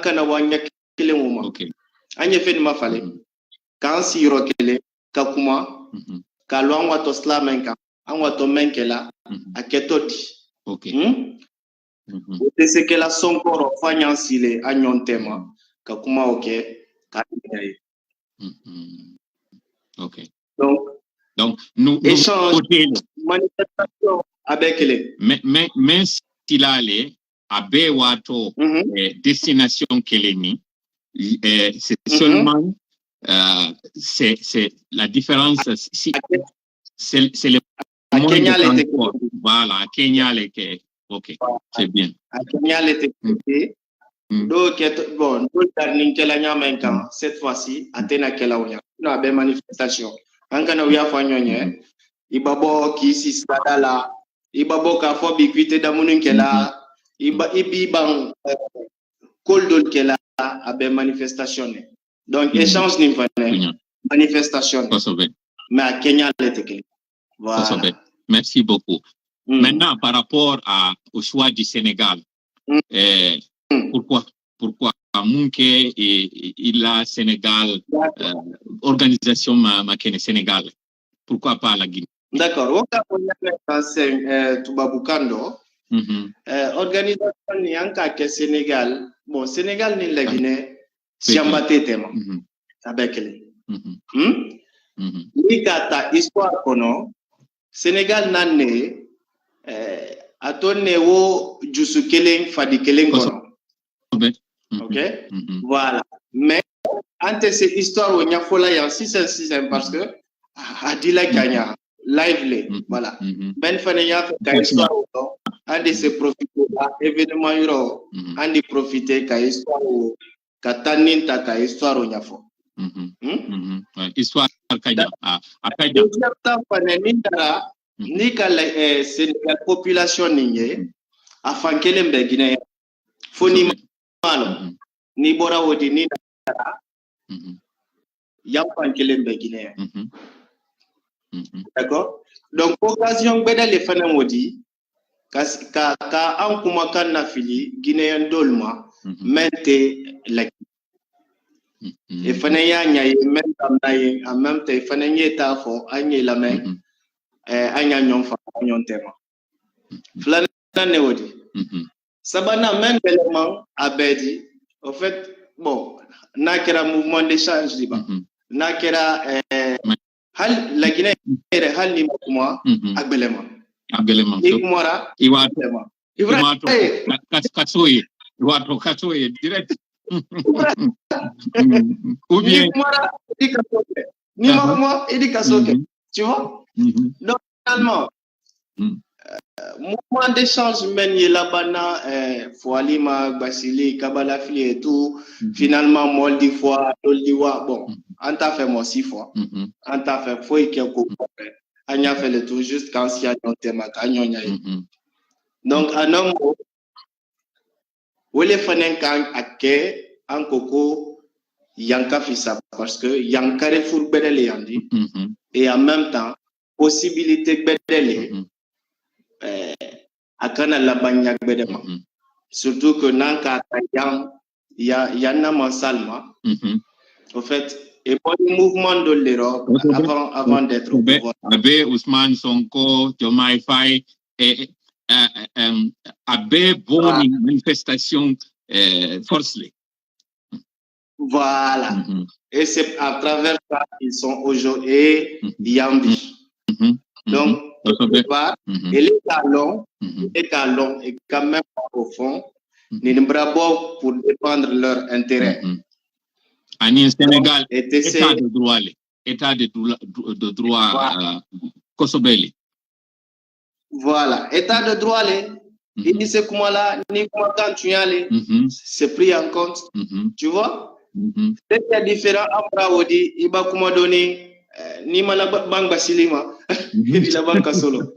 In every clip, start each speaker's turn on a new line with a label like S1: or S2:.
S1: kana wanya kele muma
S2: okay
S1: anye fe ni mafale kan si ro kele ka kuma ka lo anwa to slamenka anwa to menkela aketodi
S2: okay
S1: c'est que la sonkoro fanya sile anyon tema ka kuma okay ka
S2: okay
S1: donc
S2: nous
S1: échange manifestation avec les
S2: mais silale abe wato destination keleni c'est seulement c'est la différence si c'est le
S1: Kenya les
S2: voilà à Kenya les ok c'est bien
S1: à Kenya les donc bon nous kela nyamenka cette fois-ci atena kela onya na be manifestation angana uya fanyonye ibabo kisi sadala ibabo ka fo bikwite da mununkela ibang koldol kela abe manifestation donc échange ni fane manifestation mais à Kenya les voilà
S2: merci beaucoup maintenant par rapport au choix du Sénégal pourquoi Munke et il a Sénégal organisation makene Sénégal pourquoi pas la Guinée
S1: d'accord waka c'est Toubabukando organisation ni anka ke Sénégal bon Sénégal ni la Guinée siambate tema avec les ni kata histoire kono Sénégal nané atonne wo jusu kelen fadi kelen kono ok voilà mais ante cette histoire où il y a fola ya 666 parce que adila kanya live voilà ben fane ya ka histoire ande se profiter événement euro ande profiter ka histoire ka tanin ta ka histoire où nyafo
S2: histoire kanya
S1: akanya ta fane mindara ni ka Sénégal population niye afin kelen be Guinée foni malo ni bora wodi ni yampan kelen be Guinée d'accord donc occasion gbeda le fana wodi ka an kuma kan na fili Guinéen dolma mente la e fana ya nya e même tam na e en même temps fana nyeta fo anye la main anya nyon fa nyon tema flana ne wodi sabana même élément abedi au fait bon nakera mouvement d'échange liba nakera hal la Guinée hal ni moi agbelema ikmora
S2: iwato katsoye iwato katsoye direct ou bien
S1: ikmora idikasoke ni moi idikasoke tu vois donc finalement mouvement d'échange meni labana Foualima Basili Kabala Fili et tout finalement moldi fois doldiwa bon on t'a fait moi 6 fois on t'a fait foi quelque on a fait le tout juste quand il y a un thème donc un homme où les fenen kan ake en coco yanka fisa parce que yankare four bedele yandi et en même temps possibilité bedele akana la bagna bedema surtout que nanka yana mansalma au fait et pour le mouvement de l'Europe avant d'être au pouvoir
S2: Abe Ousmane Sonko Diomaye Faye et Abe bonne manifestation forcée
S1: voilà et c'est à travers ça ils sont aujourd'hui Yambi donc et les talons et quand même au fond, les bravo pour défendre leurs intérêts.
S2: En Sénégal, état de droit Kosobeli.
S1: Voilà, état de droit, il dit c'est comment là, ni comment quand tu y allais, c'est pris en compte. Tu vois? C'est différent après Odi, il va comment donner. Ni mana bang basilima di la banka solo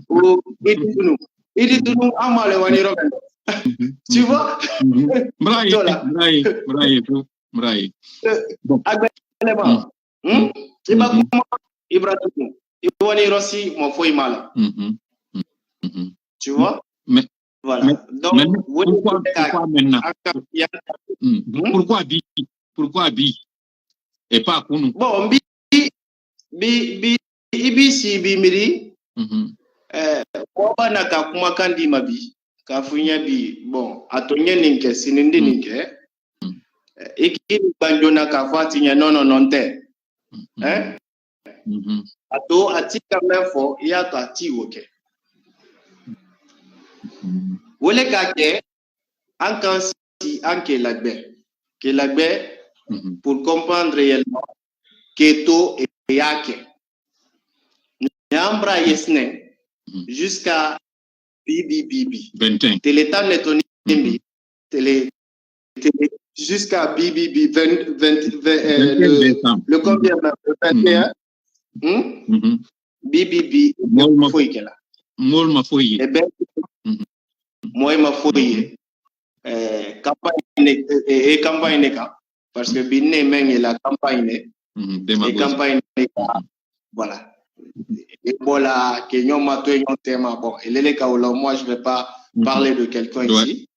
S1: ou idi tunu amale wani roben tu vois
S2: Braille
S1: aglement iba kuma ibrahim iwani rosi mo foi mala tu vois Voilà. Donc,
S2: pourquoi maintenant? Pourquoi Bi et pas Kounou?
S1: Bon, Ibi si Bimiri, na ka kuma kandi mabi, ka funya bi, bon, atonye ninke, sinindi ninke, ikini banjona ka fatinya non te. Ato atika mefo, iya to ati woke. Wole kake, ankan si anke lagbe. Ke lagbe, pour comprendre réellement, keto et yake. Nyambra yesne, jusqu'à Bibi.
S2: 21.
S1: Télétan netoni, jusqu'à Bibi, le combien même, le 21. Bibi,
S2: Mol ma foye.
S1: Eh ben, moi ma foye. Campagne, parce que Biné même la campagne, et campagne, voilà. Et voilà, bon, moi je ne vais pas parler de quelqu'un ici,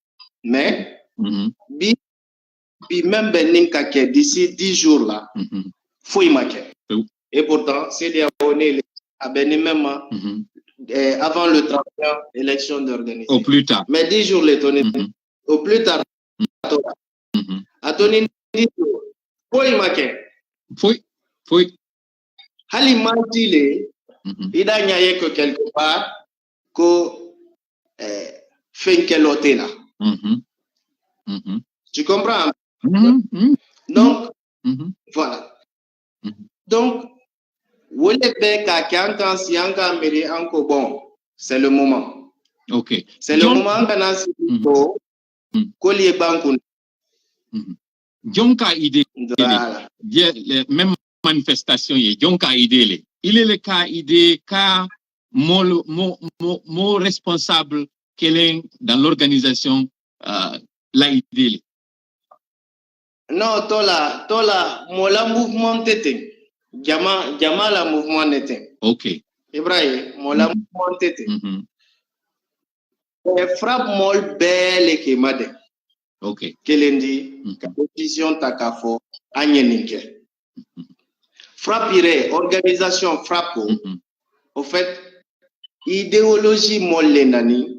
S1: mais même d'ici 10 jours là, faut y marquer. Et pourtant, c'est des abonnés à même avant le 31 élection d'organiser.
S2: Au plus tard.
S1: Mais 10 jours les donner. Au plus tard. À donner 10 jours. Faut y marquer.
S2: Faut.
S1: Hali mantile, il a n'y que quelque part que fait qu'elle est là. Tu comprends? Donc, voilà. Donc, bon, c'est le moment.
S2: Ok.
S1: C'est le moment qu'on y banque.
S2: Jonka idée. Même manifestation, Jonka idée. Il est le cas idée, car mon responsable qu'elle est dans l'organisation, la idée.
S1: Non, tola, mola mouvement tété. Jama la mouvement n'était.
S2: Ok.
S1: Ibrahim, mola mouvement tété. Frappe mol belle qui m'a dit.
S2: Ok.
S1: Kelendi, compétition takafo, anyeninke. Frappire, organisation frappe. Au fait, idéologie molle nani.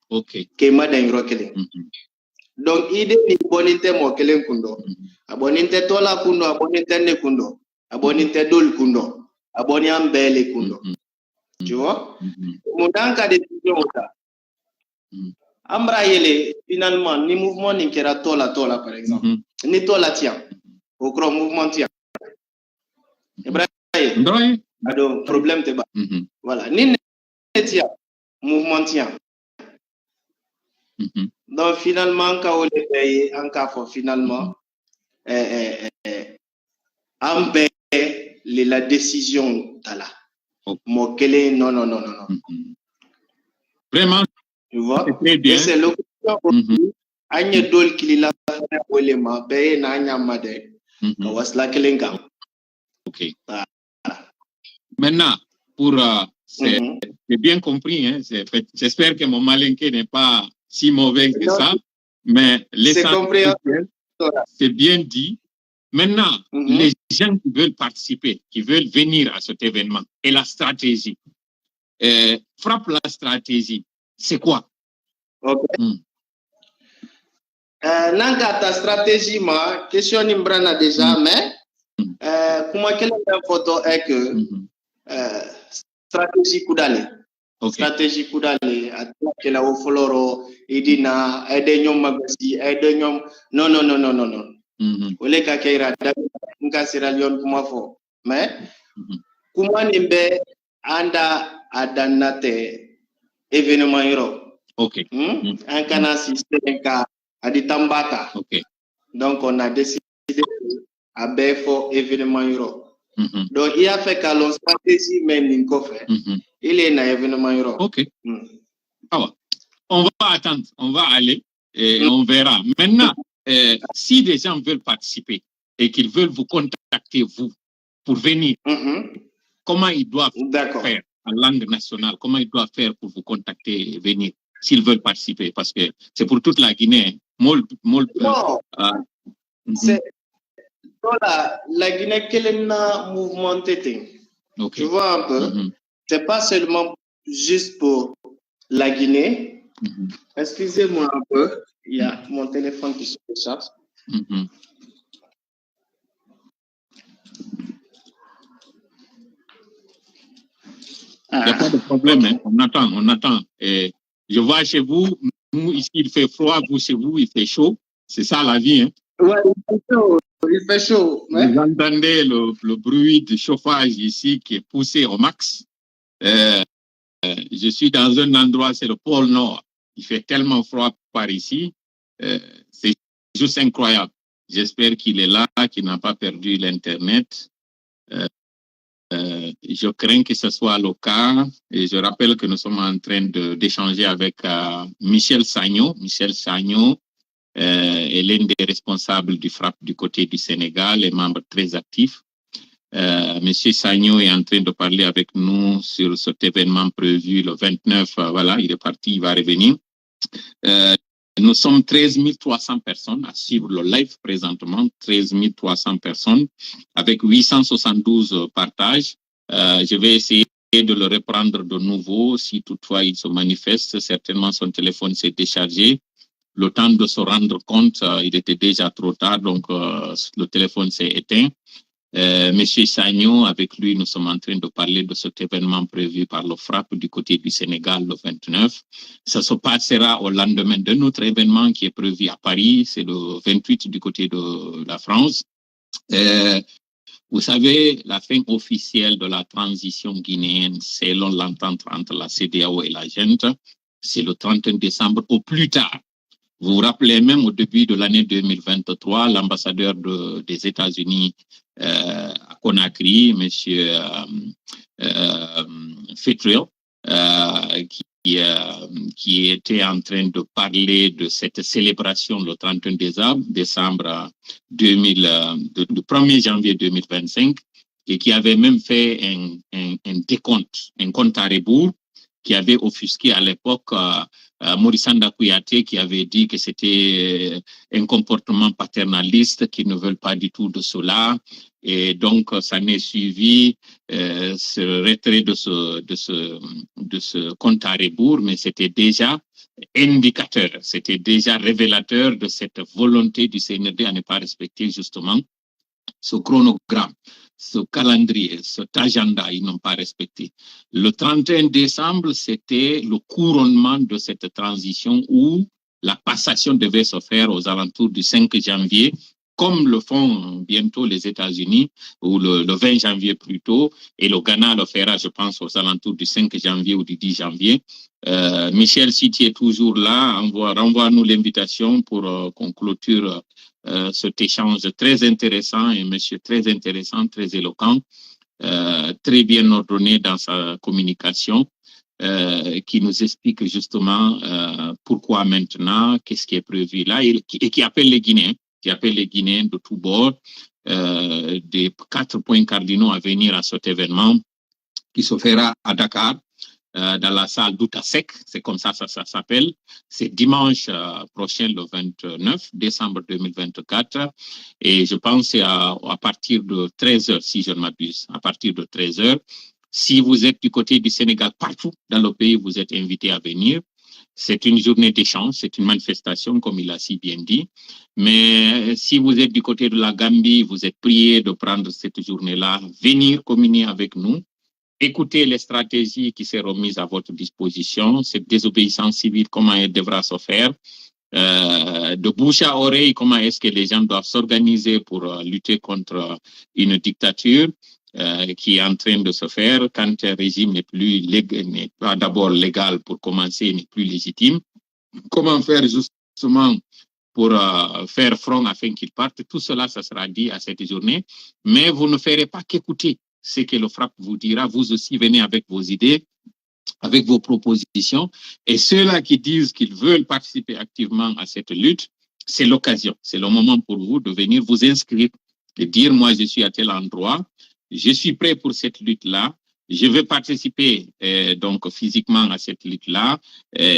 S2: Ok.
S1: Qui m'a dit rokele. Donc, idée ni bonité mo kelen kundo. Aboninte tola kundo, aboninte ne kundo. Aboninte dol kundo. Aboni ambele kundo. Tu vois? Moudanka décision ça. Ambra yele, finalement, ni mouvement ni kera tola par exemple. Ni tola tient. Au grand mouvement tient. Ibrahim. Ado problème te ba. Voilà. Ni ne tient. Mouvement tient. Donc finalement, quand on est payé, encore finalement, la décision là. Mokele, non.
S2: Vraiment,
S1: tu vois?
S2: Très bien.
S1: Et c'est le Agne dol kilila olema payé na anya made. Kawasla kelenga.
S2: Ok. Maintenant, pour c'est bien compris, hein, j'espère que mon malinqué n'est pas si mauvais que ça, mais l'essentiel, c'est bien dit. Maintenant, les gens qui veulent participer, qui veulent venir à cet événement, et la stratégie, frappe la stratégie, c'est quoi?
S1: Ok. Nanga ta stratégie, ma question n'imbrana déjà, mais comment quelle photo est que stratégie Koudale.
S2: Okay.
S1: Stratégie Koudale, à la Ofoloro, Edina, Edenyom Magasi, Edenyom. Non. Ole Kakeira, Nka Sierra Leone, Kumafo. Mais, Kuma Nimbe, Anda, Adanate, événement Europe.
S2: Ok.
S1: Un canal système à Ditambata.
S2: Ok.
S1: Donc, on a décidé à Befo, événement Europe. Donc, il a fait qu'à l'on stratégie même une coffre. Il est un événement Europe.
S2: Ok. Alors, on va attendre, on va aller et on verra. Maintenant, si des gens veulent participer et qu'ils veulent vous contacter, vous, pour venir, comment ils doivent faire en langue nationale? Comment ils doivent faire pour vous contacter et venir? s'ils veulent participer, parce que c'est pour toute la Guinée.
S1: Non, c'est la Guinée qui est mouvementée.
S2: Okay.
S1: Tu vois un peu, c'est pas seulement juste pour la Guinée. Excusez-moi un peu, il y a mon téléphone qui se décharge.
S2: Il n'y a pas de problème, hein. On attend. Et je vois chez vous, nous, ici, il fait froid, vous, chez vous, il fait chaud. C'est ça la vie, hein.
S1: Ouais, il fait chaud.
S2: Ouais. Vous entendez le bruit du chauffage ici qui est poussé au max. Je suis dans un endroit, c'est le pôle Nord. Il fait tellement froid par ici. C'est juste incroyable. J'espère qu'il est là, qu'il n'a pas perdu l'Internet. Je crains que ce soit le cas et je rappelle que nous sommes en train d'échanger avec Michel Sagno. Michel Sagno est l'un des responsables du FRAPP du côté du Sénégal et membre très actif. Monsieur Sagno est en train de parler avec nous sur cet événement prévu le 29. Voilà, il est parti, il va revenir. Nous sommes 13 300 personnes à suivre le live présentement, 13 300 personnes avec 872 partages. Je vais essayer de le reprendre de nouveau si toutefois il se manifeste. Certainement son téléphone s'est déchargé. Le temps de se rendre compte, il était déjà trop tard, donc le téléphone s'est éteint. Monsieur Sagno, avec lui, nous sommes en train de parler de cet événement prévu par le FRAPP du côté du Sénégal le 29. Ça se passera au lendemain de notre événement qui est prévu à Paris, c'est le 28 du côté de la France. Vous savez, la fin officielle de la transition guinéenne, selon l'entente entre la CEDEAO et la junte, c'est le 31 décembre au plus tard. Vous vous rappelez même au début de l'année 2023, l'ambassadeur des États-Unis à Conakry, M. Fitrill, qui était en train de parler de cette célébration le 31 décembre du 1er janvier 2025 et qui avait même fait un décompte, un compte à rebours qui avait offusqué à l'époque Maurice Sanda Kouyaté qui avait dit que c'était un comportement paternaliste, qu'ils ne veulent pas du tout de cela. Et donc, ça n'est suivi ce retrait de ce compte à rebours, mais c'était déjà indicateur, c'était déjà révélateur de cette volonté du CNRD à ne pas respecter justement ce chronogramme, ce calendrier, cet agenda, ils n'ont pas respecté. Le 31 décembre, c'était le couronnement de cette transition où la passation devait se faire aux alentours du 5 janvier, comme le font bientôt les États-Unis, ou le 20 janvier plutôt, et le Ghana le fera, je pense, aux alentours du 5 janvier ou du 10 janvier. Michel, si tu es toujours là, renvoie-nous l'invitation pour qu'on clôture cet échange très intéressant, et monsieur très intéressant, très éloquent, très bien ordonné dans sa communication, qui nous explique justement pourquoi maintenant, qu'est-ce qui est prévu là, et qui appelle les Guinéens, de tous bords, des 4 points cardinaux à venir à cet événement qui se fera à Dakar, dans la salle d'Outasek, c'est comme ça s'appelle. C'est dimanche prochain, le 29 décembre 2024. Et je pense que c'est à partir de 13h, si je ne m'abuse, à partir de 13h. Si vous êtes du côté du Sénégal, partout dans le pays, vous êtes invités à venir. C'est une journée d'échange, c'est une manifestation, comme il a si bien dit. Mais si vous êtes du côté de la Gambie, vous êtes priés de prendre cette journée-là, venir communier avec nous. Écoutez les stratégies qui seront mises à votre disposition, cette désobéissance civile, comment elle devra se faire, de bouche à oreille, comment est-ce que les gens doivent s'organiser pour lutter contre une dictature qui est en train de se faire quand un régime n'est pas d'abord légal pour commencer, n'est plus légitime. Comment faire justement pour faire front afin qu'il parte. Tout cela, ça sera dit à cette journée, mais vous ne ferez pas qu'écouter ce que le FRAPP vous dira. Vous aussi, venez avec vos idées, avec vos propositions. Et ceux-là qui disent qu'ils veulent participer activement à cette lutte, c'est l'occasion, c'est le moment pour vous de venir vous inscrire, de dire, moi, je suis à tel endroit, je suis prêt pour cette lutte-là, Je vais participer donc physiquement à cette lutte-là,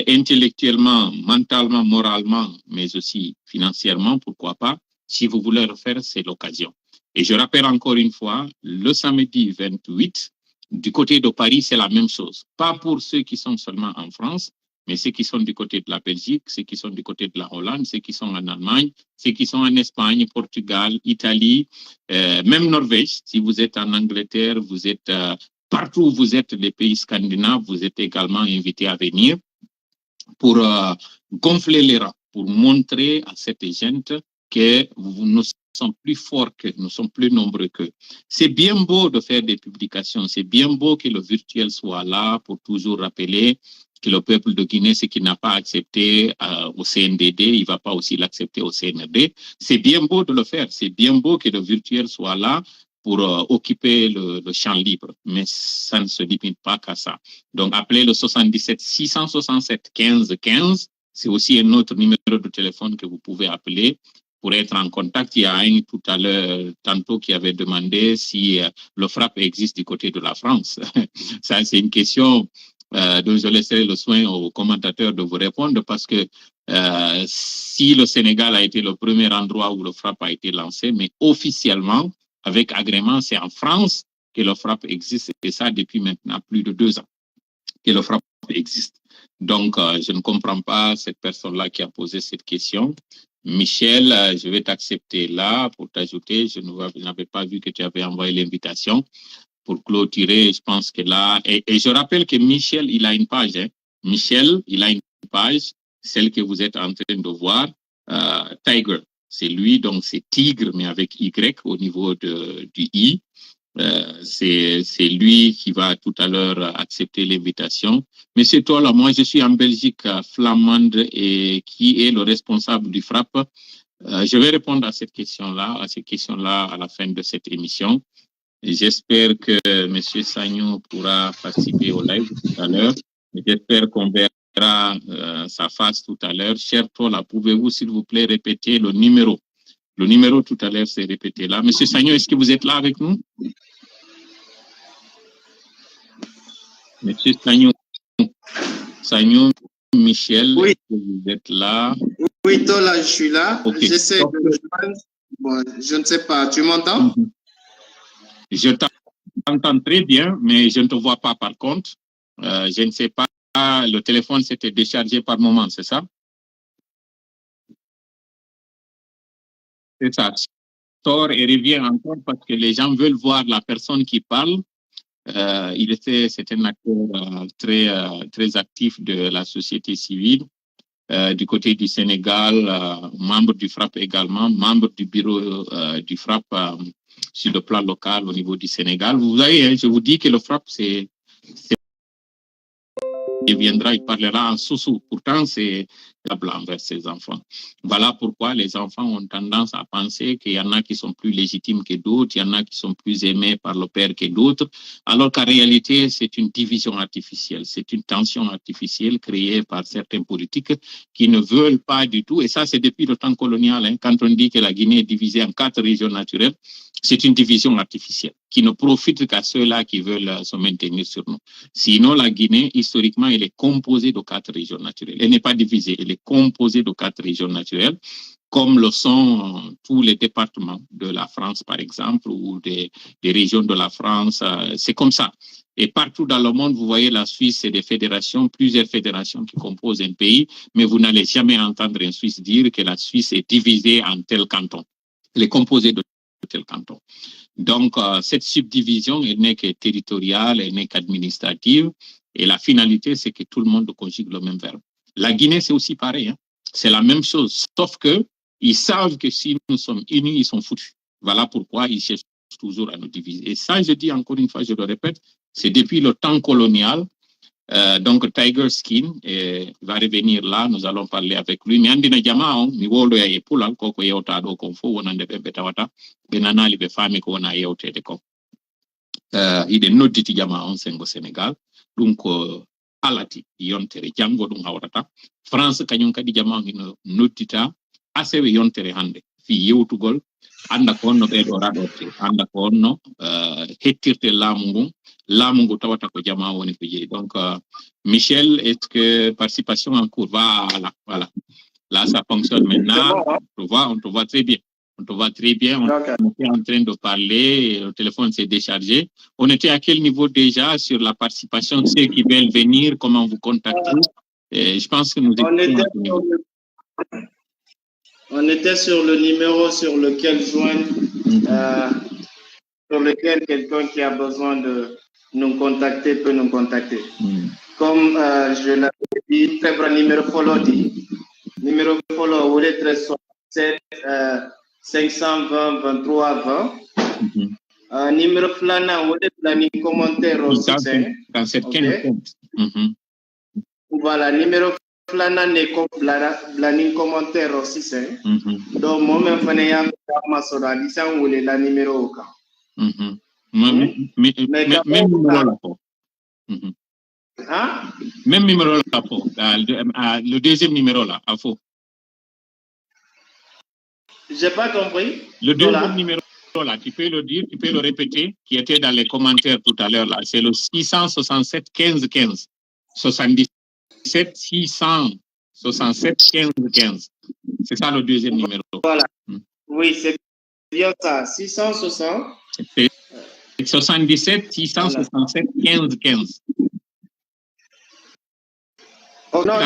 S2: intellectuellement, mentalement, moralement, mais aussi financièrement, pourquoi pas. Si vous voulez le faire, c'est l'occasion. Et je rappelle encore une fois, le samedi 28, du côté de Paris, c'est la même chose. Pas pour ceux qui sont seulement en France, mais ceux qui sont du côté de la Belgique, ceux qui sont du côté de la Hollande, ceux qui sont en Allemagne, ceux qui sont en Espagne, Portugal, Italie, même Norvège. Si vous êtes en Angleterre, vous êtes partout où vous êtes, les pays scandinaves, vous êtes également invités à venir pour gonfler les rangs, pour montrer à cette gente que nous sommes plus forts qu'eux, nous sommes plus nombreux qu'eux. C'est bien beau de faire des publications, c'est bien beau que le virtuel soit là pour toujours rappeler que le peuple de Guinée, ce qu'il n'a pas accepté au CNDD, il ne va pas aussi l'accepter au CNRD. C'est bien beau de le faire, c'est bien beau que le virtuel soit là pour occuper le champ libre, mais ça ne se limite pas qu'à ça. Donc, appelez le 77 667 15 15, c'est aussi un autre numéro de téléphone que vous pouvez appeler pour être en contact. Il y a un tout à l'heure, tantôt, qui avait demandé si le FRAPP existe du côté de la France. Ça, c'est une question dont je laisserai le soin aux commentateurs de vous répondre, parce que si le Sénégal a été le premier endroit où le FRAPP a été lancé, mais officiellement, avec agrément, c'est en France que le FRAPP existe, et ça depuis maintenant plus de 2 ans que le FRAPP existe. Donc, je ne comprends pas cette personne-là qui a posé cette question. Michel, je vais t'accepter là pour t'ajouter. Je n'avais pas vu que tu avais envoyé l'invitation. Pour clôturer, je pense que là... Et je rappelle que Michel, il a une page. Hein. Michel, il a une page, celle que vous êtes en train de voir, Tiger. C'est lui, donc c'est Tigre, mais avec Y au niveau du I. C'est lui qui va tout à l'heure accepter l'invitation. Monsieur Tola, moi je suis en Belgique flamande et qui est le responsable du FRAPP. Je vais répondre à cette question-là, à la fin de cette émission. J'espère que monsieur Sagnon pourra participer au live tout à l'heure. J'espère qu'on verra sa face tout à l'heure. Cher Tola, pouvez-vous s'il vous plaît répéter le numéro? Le numéro tout à l'heure s'est répété là. Monsieur Sagnon, est-ce que vous êtes là avec nous? Monsieur Sagnon, Michel,
S1: oui.
S2: Vous êtes là?
S1: Oui, Tola, je suis là.
S2: Okay.
S1: J'essaie de joindre. Bon, je ne sais pas. Tu m'entends?
S2: Je t'entends très bien, mais je ne te vois pas par contre. Je ne sais pas. Le téléphone s'était déchargé par moment, c'est ça? C'est ça. Sort et revient encore parce que les gens veulent voir la personne qui parle. C'est un acteur très actif de la société civile du côté du Sénégal, membre du FRAPP également, membre du bureau du FRAPP sur le plan local au niveau du Sénégal. Vous voyez, je vous dis que le FRAPP, il viendra, il parlera en sous-sous. Pourtant, c'est blanc envers ses enfants. Voilà pourquoi les enfants ont tendance à penser qu'il y en a qui sont plus légitimes que d'autres, il y en a qui sont plus aimés par le père que d'autres, alors qu'en réalité, c'est une division artificielle, c'est une tension artificielle créée par certains politiques qui ne veulent pas du tout, et ça c'est depuis le temps colonial, hein, quand on dit que la Guinée est divisée en 4 régions naturelles, c'est une division artificielle qui ne profite qu'à ceux-là qui veulent se maintenir sur nous. Sinon, la Guinée, historiquement, elle est composée de 4 régions naturelles. Elle n'est pas divisée, elle est composée de 4 régions naturelles, comme le sont tous les départements de la France, par exemple, ou des régions de la France. C'est comme ça. Et partout dans le monde, vous voyez, la Suisse, c'est des fédérations, plusieurs fédérations qui composent un pays, mais vous n'allez jamais entendre un Suisse dire que la Suisse est divisée en tel canton. Elle est composée de tel canton. Donc, cette subdivision, elle n'est que territoriale, elle n'est qu'administrative, et la finalité, c'est que tout le monde conjugue le même verbe. La Guinée, c'est aussi pareil, hein. C'est la même chose, sauf que ils savent que si nous sommes unis, ils sont foutus. Voilà pourquoi ils cherchent toujours à nous diviser. Et ça, je dis encore une fois, je le répète, c'est depuis le temps colonial. Donc, Tiger Skin va revenir là, nous allons parler avec lui. Mais andina jamaa mi wolo ya epula koko yewta do kon fo wonande be betawata be nanali be fami ko wona yewtede ko. Ide nodditi jamaa on sengo Sénégal. Donc alati yontere jango dum hawrata. France kanyum kadi jamaa hino noddita asewe yontere hande fi yewtugol anda ko onno be do radote anda ko onno hettirte laamu ngun là, mon gota wata ko jama woni ko jeyi. Donc, Michel, est-ce que participation en cours? Voilà. Là, ça fonctionne maintenant. On te voit très bien. On te voit très bien. On était en train de parler. Le téléphone s'est déchargé. On était à quel niveau déjà sur la participation? Ceux qui veulent venir, comment vous contacter? Je pense que nous
S1: on était sur le numéro sur lequel joindre, sur lequel quelqu'un qui a besoin de nous contacter peut nous contacter. Comme je l'avais dit, très bon numéro follow dit. Numéro follow, vous êtes 67 520 23 20. Numéro flana, vous êtes planning commentaire aussi. Voilà, numéro flana n'est comme planning commentaire aussi. Donc, moi-même, je vais vous la numéro.
S2: Même numéro là, le deuxième numéro là, à faux.
S1: J'ai pas compris.
S2: Le deuxième numéro là, tu peux le dire, tu peux le répéter, qui était dans les commentaires tout à l'heure là. C'est le 667 15 15. 77 667 15 15. C'est ça le deuxième numéro.
S1: Voilà. Oui, c'est bien ça. 660.
S2: 77 667 15 15.
S1: Oh non,